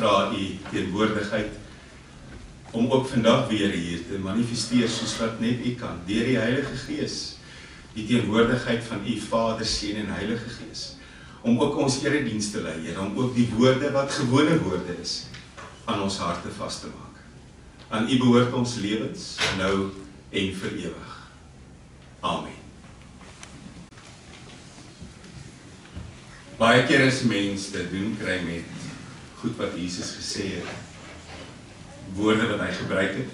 vra u teenwoordigheid om ook vandag weer hier te manifesteer soos wat net u kan, deur die Heilige Gees, die teenwoordigheid van u Vader, Seun en Heilige Gees, om ook ons erediens te lei, Here, om ook die woorde wat gewone woorde is, aan ons harte vas te maak. Aan u behoort ons lewens, nou en vir ewig. Amen. Baie keer as mens te doen kry met goed wat Jesus gesê het, woorde wat hy gebruik het,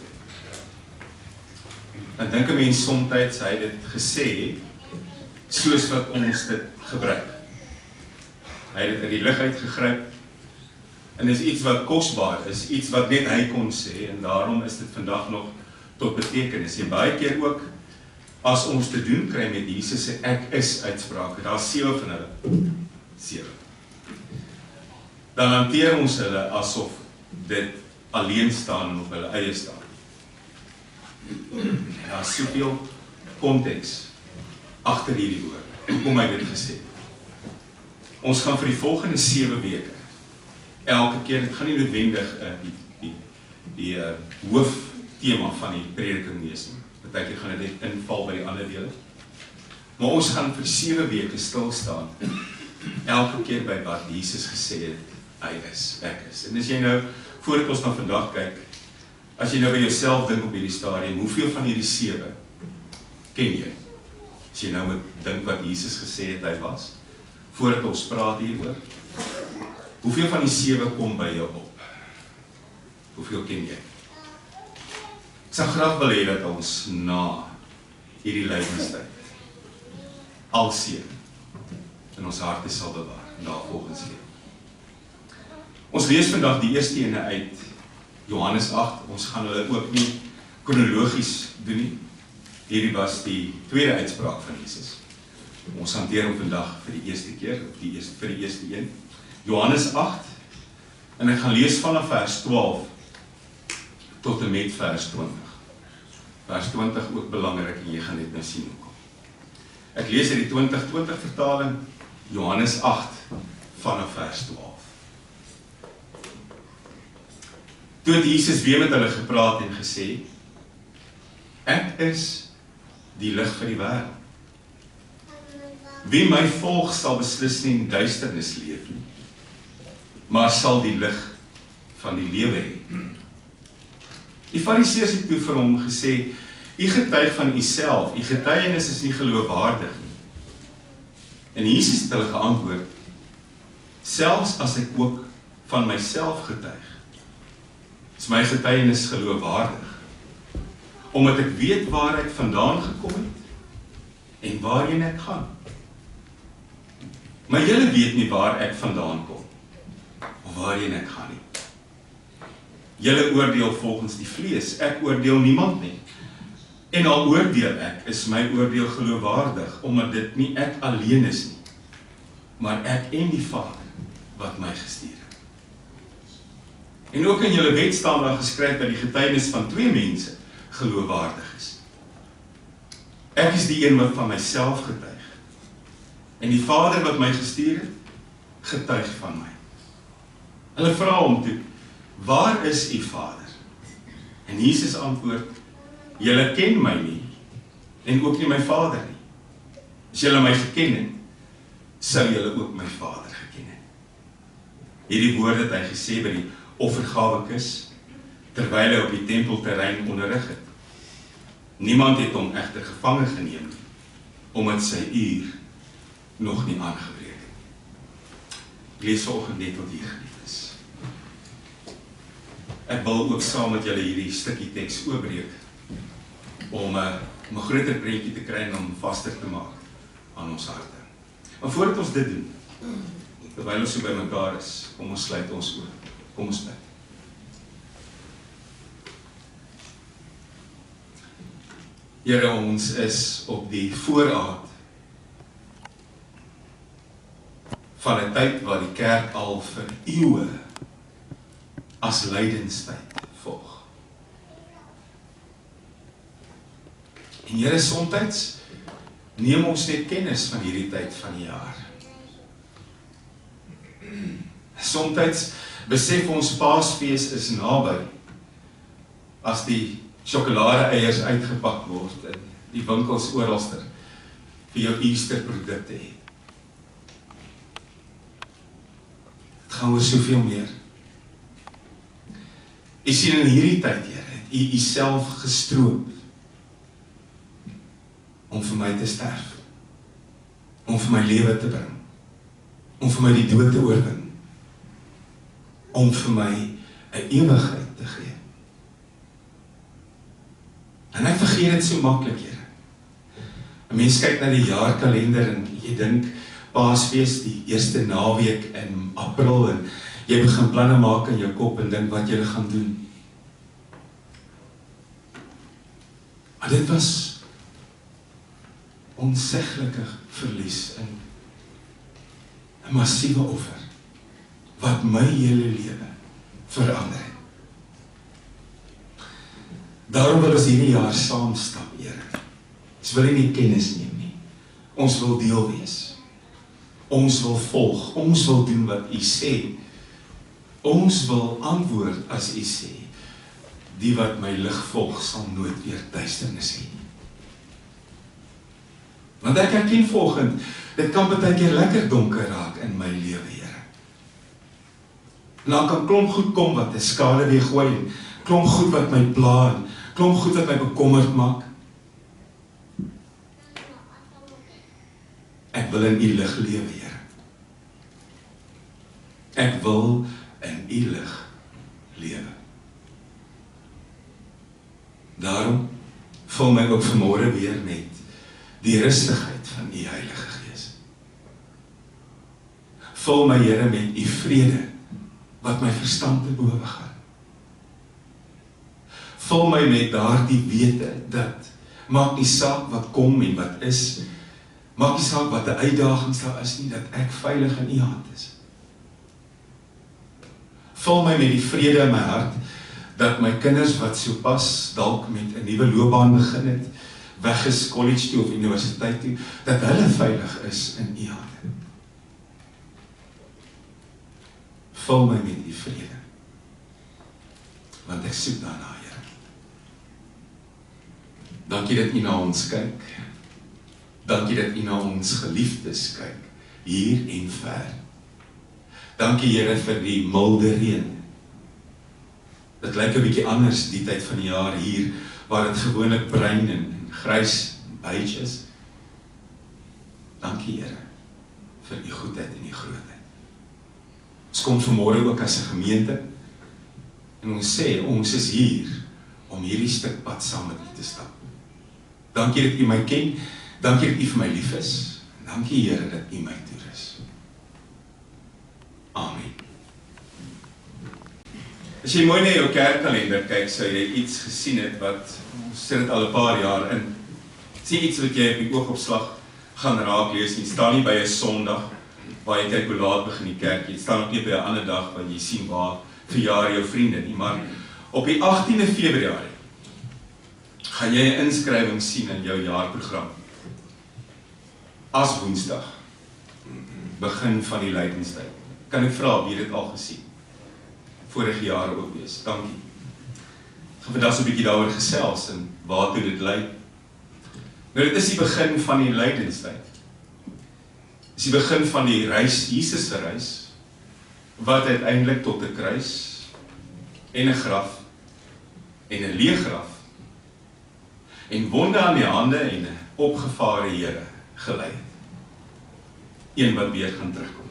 dan dink 'n mens soms hy het dit gesê, soos wat ons dit gebruik. Hy het dit uit die lug uitgegryp, en is iets wat kosbaar is, iets wat net hy kon sê, en daarom is dit vandag nog tot betekenis. En baie keer ook, as ons te doen kry met Jesus se ek is uitsprake, daar is 7 van hulle, 7. Dan hanteer ons hulle asof dit alleen staan en op hulle eie staan. Daar is soveel konteks agter hierdie woord. Hoekom hy dit gesê? Ons gaan vir die volgende 7 weke, elke keer, dit gaan nie noodwendig die hoofthema van die prediking wees nie. Partykeer gaan dit net inval by die ander dele. Maar ons gaan vir 7 weke stil staan, elke keer by wat Jesus gesê het, hy is, ek is. En as jy nou, voordat ons na vandag kyk, as jy nou by jouself dink op hierdie stadium, hoeveel van hierdie 7 ken jy? As jy nou moet dink wat Jesus gesê het hy was, voordat ons praat hieroor, hoeveel van die 7 kom by jou op? Hoeveel ken jy? Ek sal graag wil hê dat ons na hierdie lydenstyd al 7 in ons harte sal bewaar, navolgens leef. Ons lees vandag die eerste ene uit Johannes 8, ons gaan hulle ook nie kronologies doen nie. Hierdie was die tweede uitspraak van Jesus. Ons hanteer hom vandag vir die eerste keer, of vir die eerste een. Johannes 8, en ek gaan lees vanaf vers 12 tot en met vers 20. Vers 20 ook belangrik, en jy gaan dit nou sien hoekom. Ek lees uit die 2020 vertaling, Johannes 8, vanaf vers 12. Toe het Jesus weer met hulle gepraat en gesê, ek is die lig vir die wêreld. Wie my volg sal beslis nie in duisternis leef nie, maar sal die lig van die lewe hê. Die Fariseërs het toe vir hom gesê, u getuig van u self, u getuienis is nie geloofwaardig nie. En Jesus het hulle geantwoord, selfs as ek ook van myself getuig, is my getuienis geloofwaardig, omdat ek weet waar ek vandaan gekom het, en waarheen ek gaan. Maar julle weet nie waar ek vandaan kom, of waarheen ek gaan nie. Julle oordeel volgens die vlees, ek oordeel niemand nie. En al oordeel ek, is my oordeel geloofwaardig, omdat dit nie ek alleen is nie, maar ek en die Vader, wat my gestuur het. En ook in julle wet staan daar geskryf dat die getuienis van 2 mense geloofwaardig is. Ek is die een wat van myself getuig, en die Vader wat my gestuur het, getuig van my. Hulle vra hom toe, waar is u Vader? En Jesus antwoord, julle ken my nie, en ook nie my Vader nie. As julle my geken het, sou julle ook my Vader geken het. Hierdie woorde het hy gesê by die offergawekus, terwyl hy op die tempelterrein onderrig het. Niemand het hom egter gevange geneem, omdat sy uur nog nie aangebreek het. Ek lees vanoggend net tot hier geliefdes. Ek wil ook saam met julle hierdie stukkie teks oopbreek, om 'n groter prentjie te kry en om vaster te maak aan ons harte. Maar voordat ons dit doen, terwyl ons so by mekaar is, kom ons sluit ons oë. Kom ons bid. Here, ons is op die voorraad van 'n tyd waar die kerk al vir eeue as lydenstyd volg. En Here, soms neem ons net kennis van hierdie tyd van die jaar. Soms besef ons Paasfees is naby, as die sjokolade eiers uitgepak word en die winkels oralster vir jou Easter produkte het. Het gaan oor soveel meer. U sien in hierdie tyd, Here, het u self gestroop om vir my te sterf, om vir my lewe te bring, om vir my die dood te oorwin, om vir my 'n ewigheid te gee. En ek vergeet dit so maklik, Here. 'n Mens kyk na die jaarkalender en jy dink Paasfees die eerste naweek in April en jy begin planne maak in jou kop en dink wat jy gaan doen. Maar dit was onseglike verlies en 'n massiewe offer wat my hele lewe verander het. Daarom wil ons hierdie jaar saam stap, Here. Ons wil nie kennis neem nie. Ons wil deel wees. Ons wil volg. Ons wil doen wat u sê. Ons wil antwoord as u sê. Die wat my lig volg sal nooit weer duisternis hê nie. Want ek herken volgend, dit kan baie keer lekker donker raak in my lewe, Here. En dan kan klomp goed kom wat 'n skade weer gooi en klomp goed wat my pla en klomp goed wat my bekommerd maak. Ek wil in u lig lewe, Here. Ek wil in u lig lewe. Daarom vul my ook vanmôre weer met die rustigheid van u Heilige Gees. Vul my, Here, met u vrede wat my verstand te bowe gaan. Vul my met daardie wete dat maak nie saak wat kom en wat is, maak nie saak wat 'n uitdaging daar is nie, dat ek veilig in u hand is. Vul my met die vrede in my hart dat my kinders wat sopas dalk met 'n nuwe loopbaan begin het, weg is college toe of universiteit toe, dat hulle veilig is in u hande. Vul my met u vrede, want ek soek daarna, Here. Dankie dat u na ons kyk. Dankie dat u na ons geliefdes kyk, hier en ver. Dankie, Here, vir die milde reën. Dit lyk 'n bietjie anders die tyd van die jaar hier, waar dit gewoonlik bruin en grys en beige is. Dankie, Here, vir u goedheid en u grootheid. Ons kom vanmôre ook as 'n gemeente en ons sê, ons is hier om hierdie stuk pad saam met u te stap. Dankie dat u my ken, dankie dat u vir my lief is, dankie, Here, dat u my toerus. Amen. As jy mooi na jou kerkkalender kyk, sou jy iets gesien het wat, ons sit dit al 'n paar jaar in, sien iets wat jy op die oogopslag gaan raak lees, jy staan nie by 'n Sondag, waar jy kyk hoe laat begin die kerk, jy staan ook nie by 'n ander dag, waar jy sien waar verjaar jou vriende nie, maar op die 18de Februarie, gaan jy 'n inskrywing sien in jou jaarprogram, as Woensdag, begin van die lydenstyd. Kan ek vra, wie het dit al gesien? Vorige jare ook wees, dankie. Ek gaan vandag so 'n bietjie daaroor gesels en waartoe dit lei. Nou, dit is die begin van die lydenstyd. Dit is die begin van die reis, Jesus se reis, wat uiteindelik tot 'n kruis en 'n graf en 'n leë graf en wonde aan die hande en 'n opgevare Here gelei het. Een wat weer gaan terugkom.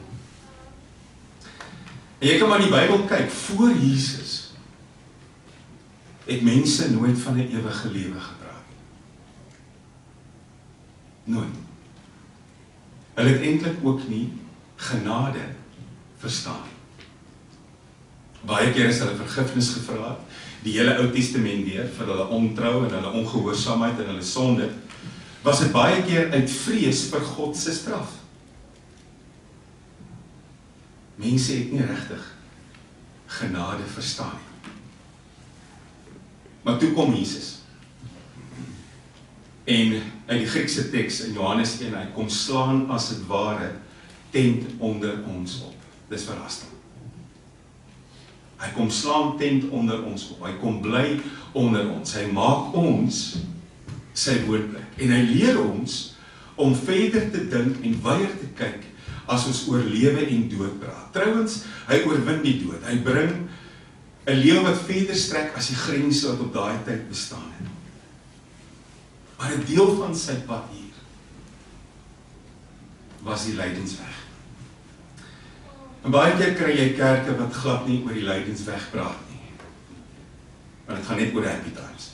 En jy kan maar in die Bybel kyk, voor Jesus het mense nooit van 'n ewige lewe gepraat. Nooit. Hulle het eintlik ook nie genade verstaan. Baie keer is hulle vergifnis gevra, die hele Ou Testament deur, vir hulle ontrou en hulle ongehoorsaamheid en hulle sonde, was dit baie keer uit vrees vir God se straf. Mense het nie regtig genade verstaan nie. Maar toe kom Jesus. En uit die Griekse teks in Johannes 1, hy kom slaan as het ware tent onder ons op. Dis verrassend. Hy kom slaan tent onder ons op. Hy kom bly onder ons. Hy maak ons sy woonplek. En hy leer ons om verder te dink en weier te kyk as ons oor lewe en dood praat. Trouwens, hy oorwin die dood. Hy bring 'n lewe wat verder strek as die grense wat op daai tyd bestaan het. Maar 'n deel van sy pad hier was die lydensweg. En baie keer kry jy kerke wat glad nie oor die lydensweg praat nie. Want dit gaan net oor die happy times.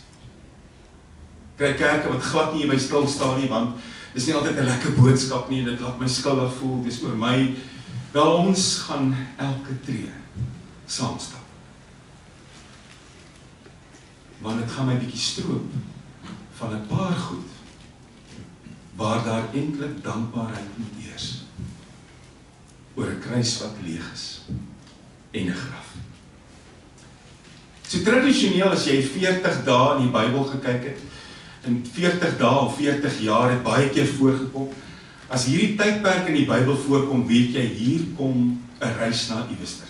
Kry kerke wat glad nie hierby stil staan nie, want dis nie altyd 'n lekker boodskap nie, dit laat my skuldig voel, dis oor my. Wel, ons gaan elke tree saamstap. Want dit gaan my bietjie stroop van 'n paar goed, waar daar eintlik dankbaarheid moet eers, oor 'n kruis wat leeg is, en 'n graf. So tradisioneel, as jy 40 dae in die Bybel gekyk het, en 40 dae of 40 jaar het baie keer voorgekom, as hierdie tydperk in die Bybel voorkom, weet jy, hier kom 'n reis na iewester.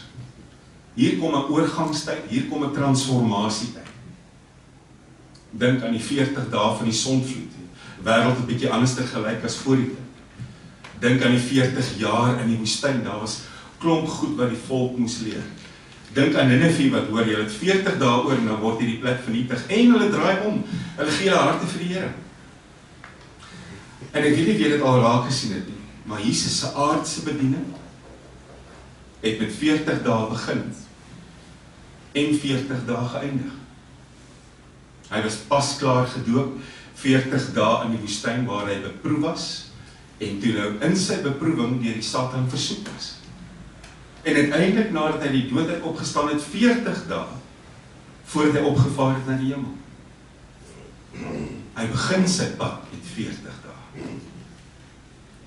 Hier kom 'n oorgangstyd, hier kom 'n transformasietyd. Dink aan die 40 dae van die sondvloed. Die wêreld het bietjie anders te gelyk as voor die tyd. Dink aan die 40 jaar in die woestyn, daar was klomp goed wat die volk moes leer. Dink aan Nineve wat hoor, jy het 40 dae oor en dan word hierdie plek vernietig en hulle draai om. Hulle gee hulle harte vir die Here. En ek weet nie wie dit al raak gesien het nie, maar Jesus se aardse bediening het met 40 dae begin en 40 dae geëindig. Hy was pas klaar gedoop, 40 dae in die woestyn waar hy beproef was, en toe nou in sy beproewing deur die Satan versoek was. En uiteindelik nadat hy die dood uit opgestaan het, 40 dae, voordat hy opgevaar het na die hemel. Hy begin sy pad met 40 dae.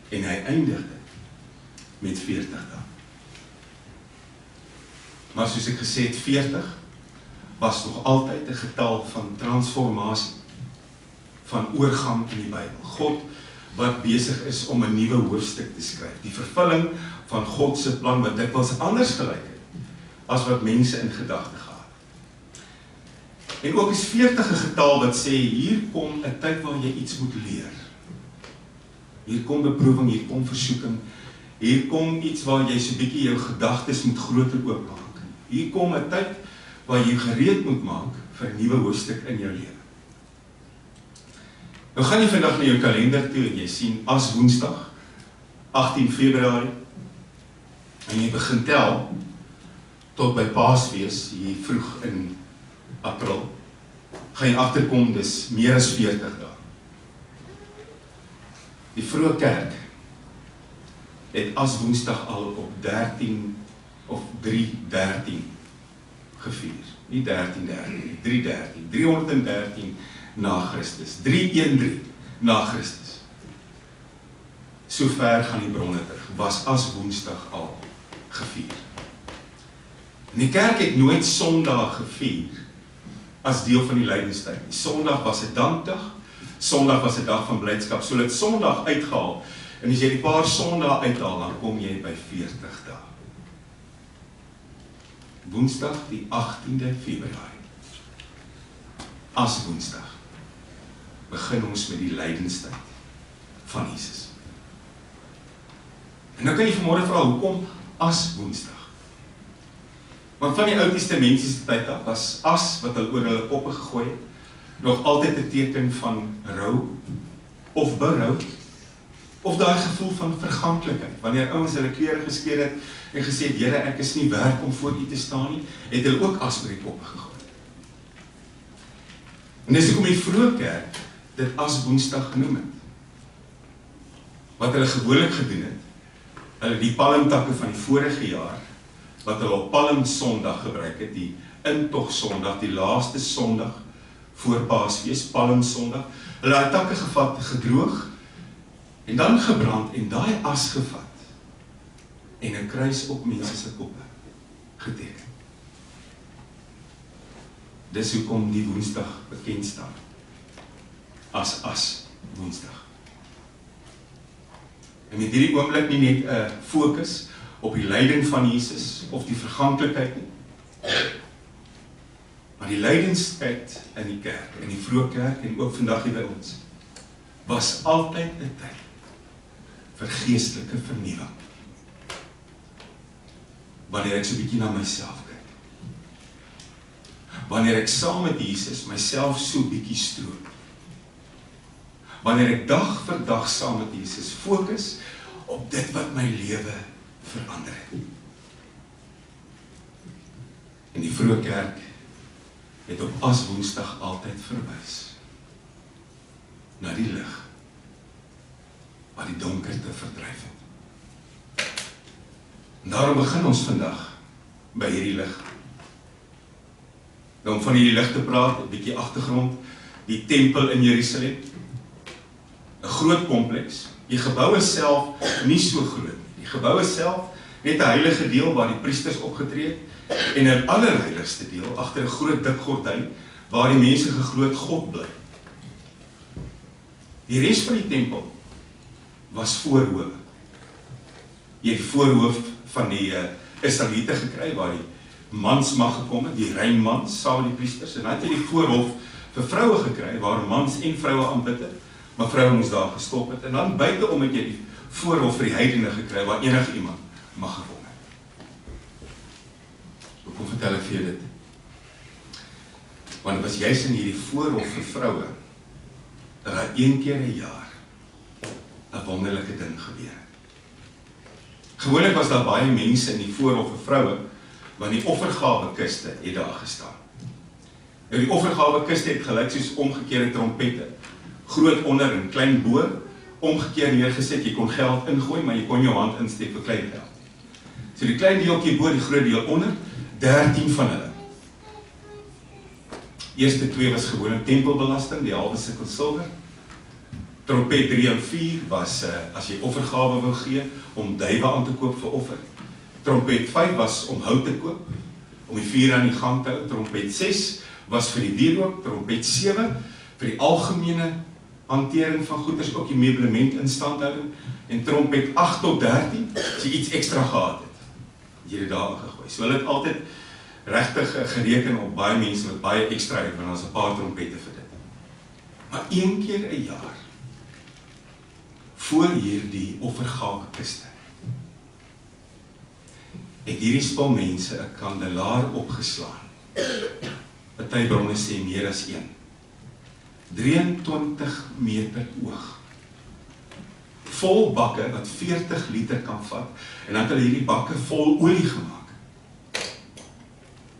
En hy eindig dit met 40 dae. Maar soos ek gesê het, 40 was nog altyd 'n getal van transformasie, van oorgang in die Bybel. God wat besig is om 'n nuwe hoofstuk te skryf. Die vervulling van God se plan wat dikwels anders gelyk het as wat mense in gedagte gehad het. En ook is 40 'n getal wat sê hier kom 'n tyd waar jy iets moet leer. Hier kom beproewing, hier kom versoeking, hier kom iets waar jy so 'n bietjie jou gedagtes moet groter oopmaak. Hier kom 'n tyd waar jy gereed moet maak vir 'n nuwe hoofstuk in jou lewe. Nou gaan jy vandag na jou kalender toe en jy sien as Woensdag, 18 Februarie, en jy begin tel tot by Paasfees, hier vroeg in April, gaan jy agterkom dis meer as 40 dae. Die vroeë kerk het as Woensdag al op 13 of 3:13 gevier. Nie 13:13, 3:13, 313 na Christus, 313 na Christus. So ver gaan die bronne terug, was as Woensdag al gevier. En die kerk het nooit Sondag gevier as deel van die lydenstyd. Sondag was 'n dankdag, Sondag was 'n dag van blydskap. So het Sondag uitgehaal, en as jy die paar Sondae uithaal, dan kom jy by 40 dae. Woensdag die 18de Februarie, as Woensdag, begin ons met die lydenstyd van Jesus. En dan kan jy vanmôre vra, hoekom as Woensdag? Want van die Ou Testamentiese tyd af was as wat hulle oor hulle koppe gegooi het, nog altyd 'n teken van rou of berou, of daai gevoel van verganklikheid. Wanneer ouens hulle klere geskeur het en gesê het, Here, ek is nie werd om voor U te staan nie, het hulle ook as oor die koppe gegooi. En dis hoekom die vroeë kerk dit as Woensdag genoem het. Wat hulle gewoonlik gedoen het, hulle die palmtakke van die vorige jaar, wat hulle op Palmsondag gebruik het, die intog Sondag, die laaste Sondag voor Paasfees, Palmsondag, hulle het takke gevat, gedroog, en dan gebrand, en daai as gevat, en 'n kruis op mense se koppe geteken. Dis hoekom die Woensdag bekend staan as Woensdag. En met hierdie oomblik nie net 'n fokus op die lyding van Jesus of die verganklikheid nie, Maar die lydenstyd in die kerk, in die vroeë kerk en ook vandag hier by ons, was altyd 'n tyd vir geestelike vernuwing. Wanneer ek so 'n bietjie na myself kyk. Wanneer ek saam met Jesus myself so 'n bietjie stroop. Wanneer ek dag vir dag saam met Jesus fokus op dit wat my lewe verander het. En die vroeë kerk het op Aswoensdag altyd verwys na die lig wat die donkerte verdryf het. En daarom begin ons vandag by hierdie lig. Nou om van hierdie lig te praat, 'n bietjie agtergrond, die tempel in Jerusalem, 'n groot kompleks. Die gebou is self nie so groot. Die gebou is self net 'n heilige deel waar die priesters opgetree het en 'n allerheiligste deel agter 'n groot dik gordyn waar die mense geglo het God bly. Die res van die tempel was voorhowe. Jy het die voorhoof van die Israeliete gekry waar die mans mag gekom het, die rein mans saam met die priesters, en dan het jy die voorhof vir vroue gekry waar mans en vroue aanbid het, maar vroue moes daar gestop het, en dan buitenom het jy die voorhof vir die heidene gekry waar enige iemand mag gekom het. Hoekom vertel ek vir jou dit? Want het was juist in hierdie voorhof vir vroue dat daar een keer 'n jaar 'n wonderlike ding gebeur. Gewoonlik was daar baie mense in die voorhof vir vroue, want die offergawekiste het daar gestaan. Nou die offergawekiste het gelyk soos omgekeerde trompette, groot onder en klein bo, omgekeerd neergesit. Jy kon geld ingooi, maar jy kon jou hand insteek vir klein geld. So die klein deeltjie bo, die groot deel onder, 13 van hulle. Eerste 2 was gewone tempelbelasting, die halwe sikkel silwer. Trompet 3 en 4 was as jy offergawe wil gee, om duiwe aan te koop vir offer. Trompet 5 was om hout te koop, om die vuur aan die gang te hou. Trompet 6 was vir die wierook. Trompet 7 vir die algemene hantering van goederes, ook die meublement instandhouding. En trompet 8 tot 13, as jy iets ekstra gehad het, jy het daar ingegooi. So hulle het altyd regtig gereken op baie mense met baie ekstra het, want ons 'n paar trompette vir dit. Maar een keer 'n jaar, voor hierdie offergawekiste, het hierdie spul mense 'n kandelaar opgeslaan. Party bronne sê meer as 1. 23 meter hoog. Vol bakke wat 40 liter kan vat, en dan het hulle hierdie bakke vol olie gemaak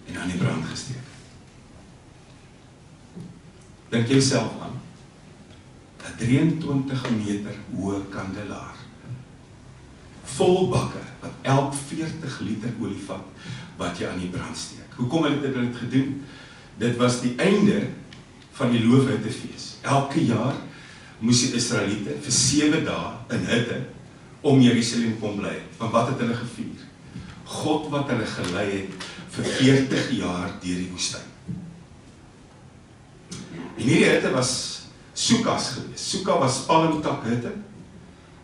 en aan die brand gesteek. Dink jouself aan 'n 23 meter hoë kandelaar. Vol bakke wat elk 40 liter olie vat wat jy aan die brand steek. Hoekom het hulle dit gedoen? Dit was die einde van die loofhuttefees. Elke jaar moes die Israeliete vir 7 dae in hitte om Jerusalem kom bly. Van wat het hulle gevier? God wat hulle gelei het vir 40 jaar deur die woestyn. En hierdie hitte was Sukkas gewees. Sukka was palmtakhitte.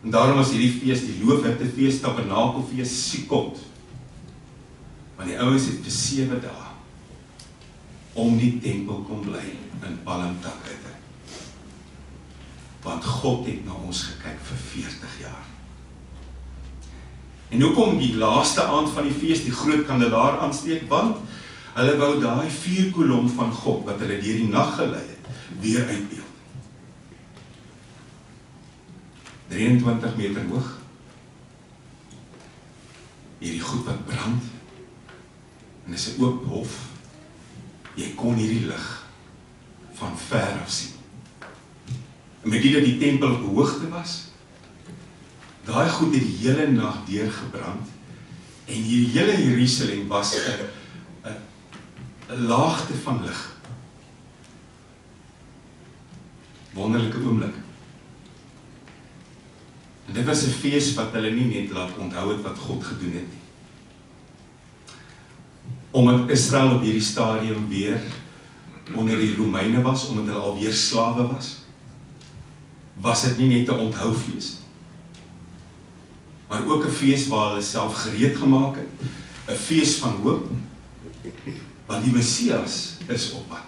En daarom was hierdie fees, die loofhuttefees, tabernakelfees, Sukkot. Want die ouens het vir 7 dae om die tempel kom bly in palmtakhitte. Want God het na ons gekyk vir 40 jaar. En hoekom die laaste aand van die fees die groot kandelaar aansteek? Want hulle wou daai vuurkolom van God wat hulle deur die nag gelei het, weer uitbeeld. 23 meter hoog. Hierdie goed wat brand. En dis 'n oop hof. Jy kon hierdie lig van ver af sien. En met dit dat die tempel op hoogte was, daai goed het die hele nag deurgebrand, en hierdie hele Jerusalem was 'n laagte van lig. Wonderlike oomblik. En dit was 'n fees wat hulle nie net laat onthou het wat God gedoen het nie. Omdat Israel op hierdie stadium weer onder die Romeine was, omdat hulle alweer slawe was dit nie net 'n onthou-fees nie, maar ook 'n fees waar hulle self gereed gemaak het, 'n fees van hoop, want die Messias is op pad.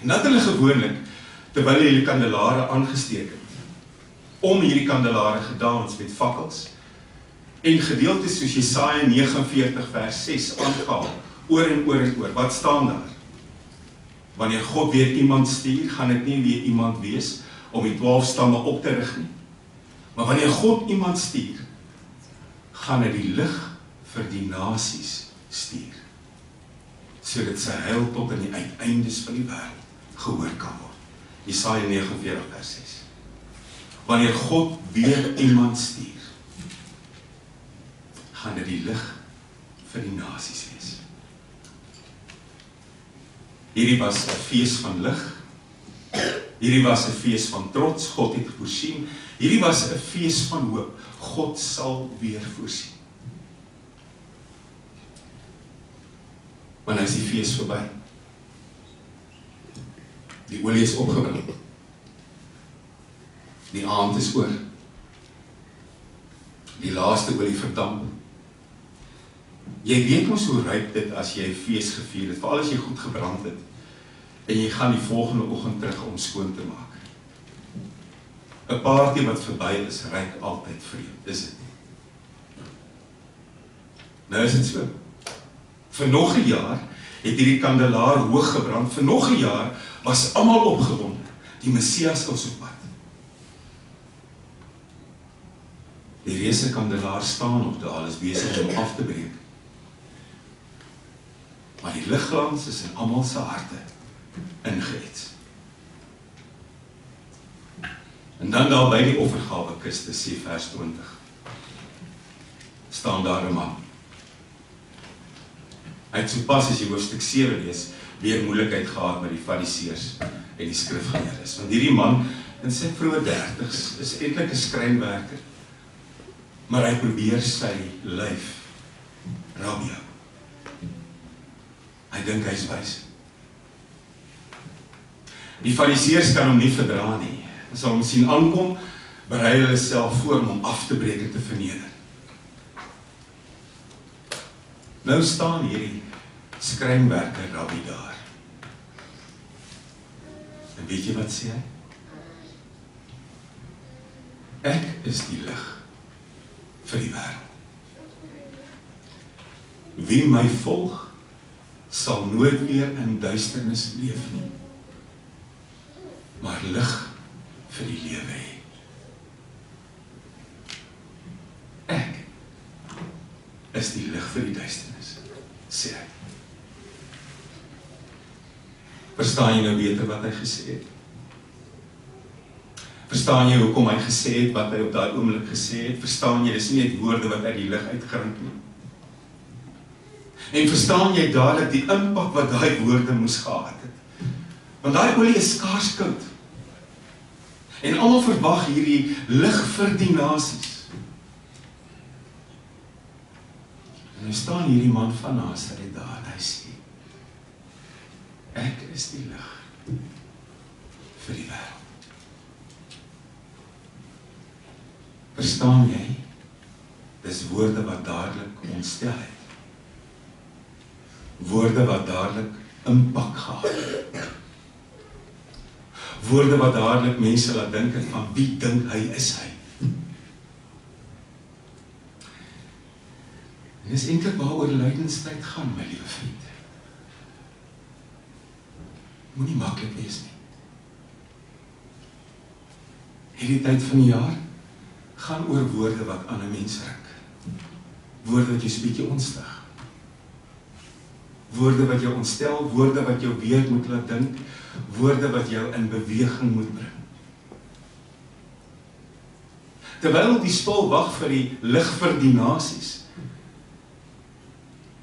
En dat hulle gewoonlik, terwyl hulle die kandelare aangesteek het, om hierdie kandelare gedans met fakkels, en gedeeltes soos Jesaja 49 vers 6 aangehaal, oor en oor en oor. Wat staan daar? Wanneer God weer iemand stuur, gaan dit nie weer iemand wees om die 12 stamme op te rig nie. Maar wanneer God iemand stuur, gaan hy die lig vir die nasies stuur, sodat sy heil tot in die uiteindes van die wêreld gehoor kan word. Jesaja 49 vers 6. Wanneer God weer iemand stuur, gaan dit die lig vir die nasies wees. Hierdie was 'n fees van lig. Hierdie was 'n fees van trots. God het voorsien. Hierdie was 'n fees van hoop. God sal weer voorsien. Maar nou is die fees verby. Die olie is opgebring. Die aand is oor. Die laaste olie verdamp. Jy weet mos hoe ruik dit as jy 'n fees gevier het, veral as jy goed gebrand het, en jy gaan die volgende oggend terug om skoon te maak. 'n Party wat verby is, ruik altyd vreemd, is dit nie? Nou is dit so. Vir nog 'n jaar het hierdie kandelaar hoog gebrand, vir nog 'n jaar was almal opgewonde. Die Messias is op pad. Die reuse kandelaar staan nog daar, alles besig om af te breek. Maar die ligglans is in almal se harte ingeets. En dan daar by die offergawekiste, sê vers 20, staan daar 'n man. Hy het sopas as jy hoofstuk 7 lees, weer moeilikheid gehad met die fariseërs en die skrifgeleerdes. Want hierdie man in sy vroeë 30's is eintlik 'n skrynwerker, maar hy probeer sy lyf rabbi hou. Hy dink hy's wys. Die fariseërs kan hom nie verdra nie. As hulle hom sien aankom, berei hulle self voor om hom af te breek en te verneder. Nou staan hierdie skrynwerker rabbi daar. En weet jy wat sê hy? Ek is die lig vir die wêreld. Wie my volg, sal nooit meer in duisternis leef nie, maar lig vir die lewe hê. Ek is die lig vir die duisternis, sê hy. Verstaan jy nou beter wat hy gesê het? Verstaan jy hoekom hy gesê het wat hy op daai oomblik gesê het? Verstaan jy, dis nie net woorde wat uit die lig uitgerink nie. En verstaan jy dadelik die impak wat daai woorde moes gehad het? Want daai olie is skaars koud. En almal verwag hierdie lig vir die nasies. En nou staan hierdie man van Nasaret daar en hy sê, ek is die lig vir die wêreld. Verstaan jy? Dis woorde wat dadelik ontstel het. Woorde wat dadelik impak gehad het. Woorde wat dadelik mense laat dink het van wie dink hy is hy. En dis eintlik waaroor lydenstryd gaan, my liewe vriend. Moenie maklik wees nie. Hierdie tyd van die jaar gaan oor woorde wat aan 'n mens raak. Woorde wat jou so 'n bietjie ontstig. Woorde wat jou ontstel, woorde wat jou weer moet laat dink, woorde wat jou in beweging moet bring. Terwyl die spul wag vir die lig vir die nasies,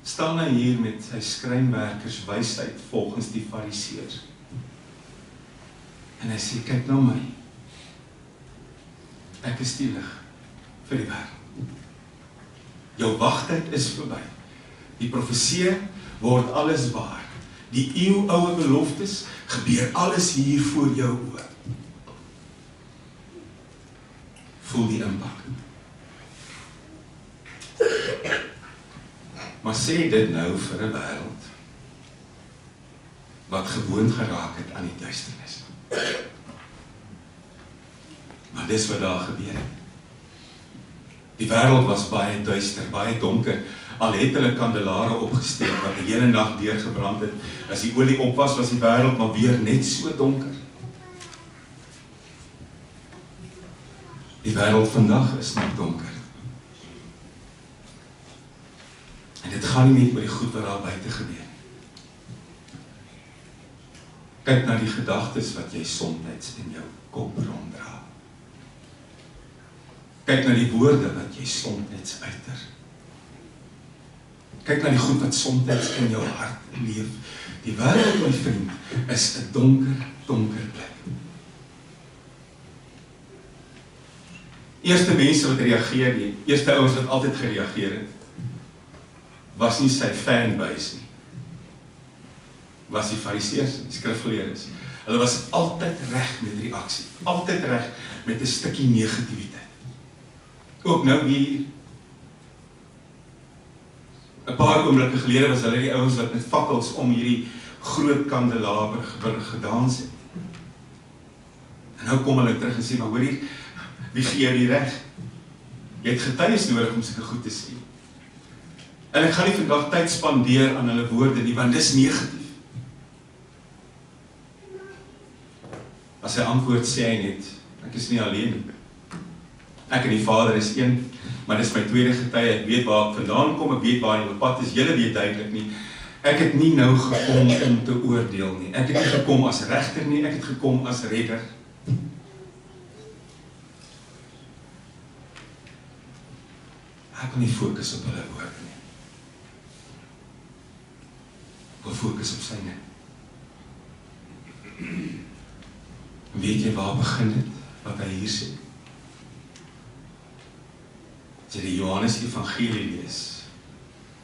staan hy hier met sy skrynwerkers wysheid volgens die fariseërs. En hy sê, kyk na my. Ek is die lig vir die wêreld. Jou wagtyd is verby. Die profeseë word alles waar. Die eeuoue beloftes gebeur alles hier voor jou oë. Voel die impak. Maar sê dit nou vir 'n wêreld wat gewoond geraak het aan die duisternis. Maar dis wat daar gebeur het. Die wêreld was baie duister, baie donker. Al het hulle kandelare opgesteek wat die hele nag deurgebrand het. As die olie op was, was die wêreld maar weer net so donker. Die wêreld vandag is nog donker. En dit gaan nie net oor die goed wat daar buite gebeur. Kyk na die gedagtes wat jy soms in jou kop ronddra. Kyk na die woorde wat jy soms uiter. Kyk na die goed wat soms in jou hart leef. Die wêreld, my vriend, is 'n donker, donker plek. Eerste mense wat reageer, die eerste ouens wat altyd gereageer het, was nie sy fanbase nie. Was die fariseërs, die skrifgeleerdes. Hulle was altyd reg met reaksie, altyd reg met 'n stukkie negativiteit. Ook nou hier, 'n paar oomblikke gelede was hulle die ouens wat met fakkels om hierdie groot kandelaber gedans het. En nou kom hulle terug en sê, maar hoor hier, wie gee jou die reg? Jy het getuies nodig om sulke goed te sê. En ek gaan nie vandag tyd spandeer aan hulle woorde nie, want dis negatief. As hy antwoord sê hy net, ek is nie alleen nie. Ek en die Vader is een, maar dis my tweede getuie, ek weet waar ek vandaan kom, ek weet waar die pad is, julle weet duidelik nie. Ek het nie nou gekom om te oordeel nie. Ek het nie gekom as regter nie, ek het gekom as redder. Ek wil nie fokus op hulle woorde nie. Ek wil fokus op syne. Weet jy waar begin dit, wat hy hier sê? As jy die Johannes Evangelie lees,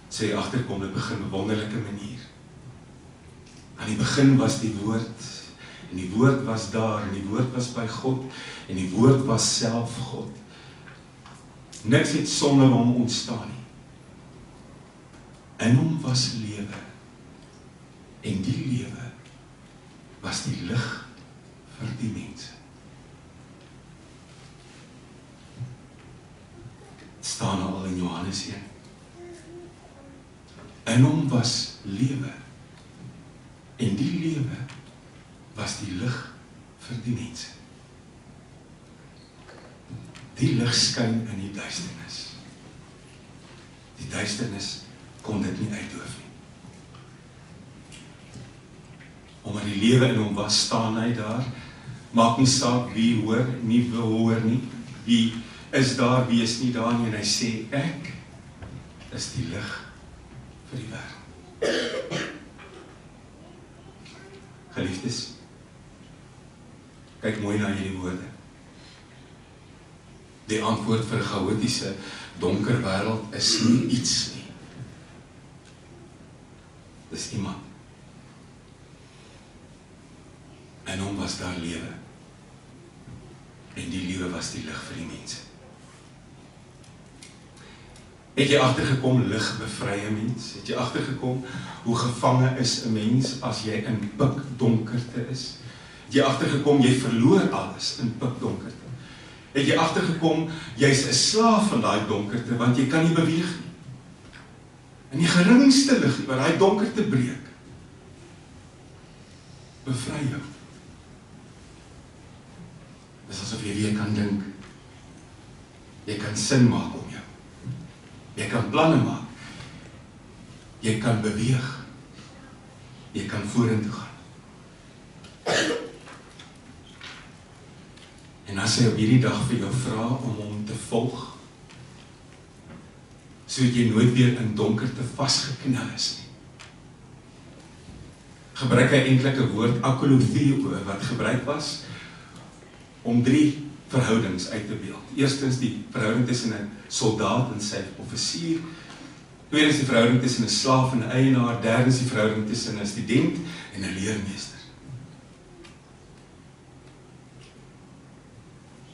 sê jy agterkom, dit begin op 'n wonderlike manier. Aan die begin was die woord, en die woord was daar, en die woord was by God, en die woord was self God. Niks het sonder hom ontstaan nie. In hom was lewe, en die lewe was die lig vir die mense. Het staan al in Johannes 1. In hom was lewe, en die lewe was die lig vir die mense. Die lig skyn in die duisternis. Die duisternis kon dit nie uitdoof nie. Omdat die lewe in hom was, staan hy daar. Maak nie saak wie hoor, nie wil hoor nie. Wie is daar, wie is nie daar nie. En hy sê, ek is die lig vir die wêreld. Geliefdes, kyk mooi na hierdie woorde. Die antwoord vir 'n chaotiese, donker wêreld is nie iets nie. Dis iemand. In hom was daar lewe. En die lewe was die lig vir die mense. Het jy agtergekom, lig bevry 'n mens? Het jy agtergekom hoe gevange is 'n mens as jy in pikdonkerte is? Het jy agtergekom, jy verloor alles in pikdonkerte? Het jy agtergekom, jy's 'n slaaf van daai donkerte, want jy kan nie beweeg nie. En die geringste lig wat daai donkerte breek, bevry jou. Dis asof jy weer kan dink. Jy kan sin maak om jou. Jy kan planne maak. Jy kan beweeg. Jy kan vorentoe gaan. En as hy op hierdie dag vir jou vra om hom te volg, sodat jy nooit weer in donkerte vasgeknel is nie. Gebruik hy eintlik 'n woord akolotheo wat gebruik was om 3 verhoudings uit te beeld. Eerstens die verhouding tussen 'n soldaat en sy offisier. Tweedens die verhouding tussen 'n slaaf en 'n eienaar. Derdens die verhouding tussen 'n student en 'n leermeester.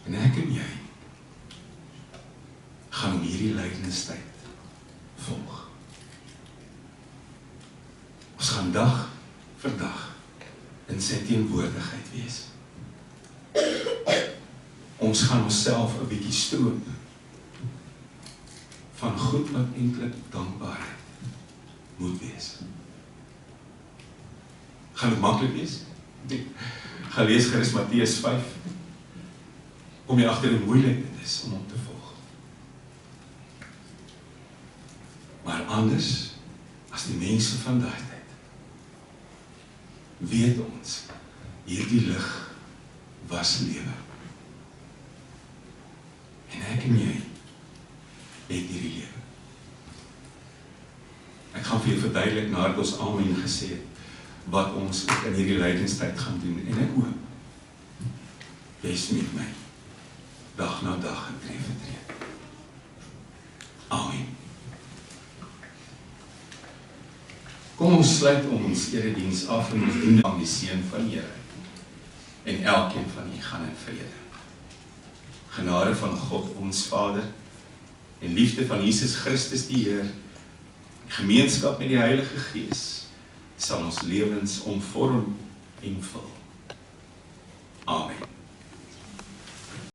En ek en jy gaan hierdie lydingstyd volg. Ons gaan dag vir dag in sy teenwoordigheid wees. Ons gaan onsself 'n bietjie stroop van goed wat eintlik dankbaarheid moet wees. Gaan dit maklik wees? Gaan lees gerus Matteus 5. Kom jy agter hoe moeilik dit is om hom te volg. Maar anders as die mense van daai tyd, weet ons, hierdie lig was lewe. En ek en jy het hierdie lewe. Ek gaan vir jou verduidelik nadat ons amen gesê het, wat ons in hierdie lydingstyd gaan doen. En ek hoop, jy is met my, dag na dag en tree vir tree. Amen. Kom ons sluit ons erediens af en ons doen aan die seën van die Here. En elkeen van u gaan in vrede. Genade van God ons Vader en liefde van Jesus Christus die Heer, gemeenskap met die Heilige Gees, sal ons lewens omvorm en vul. Amen.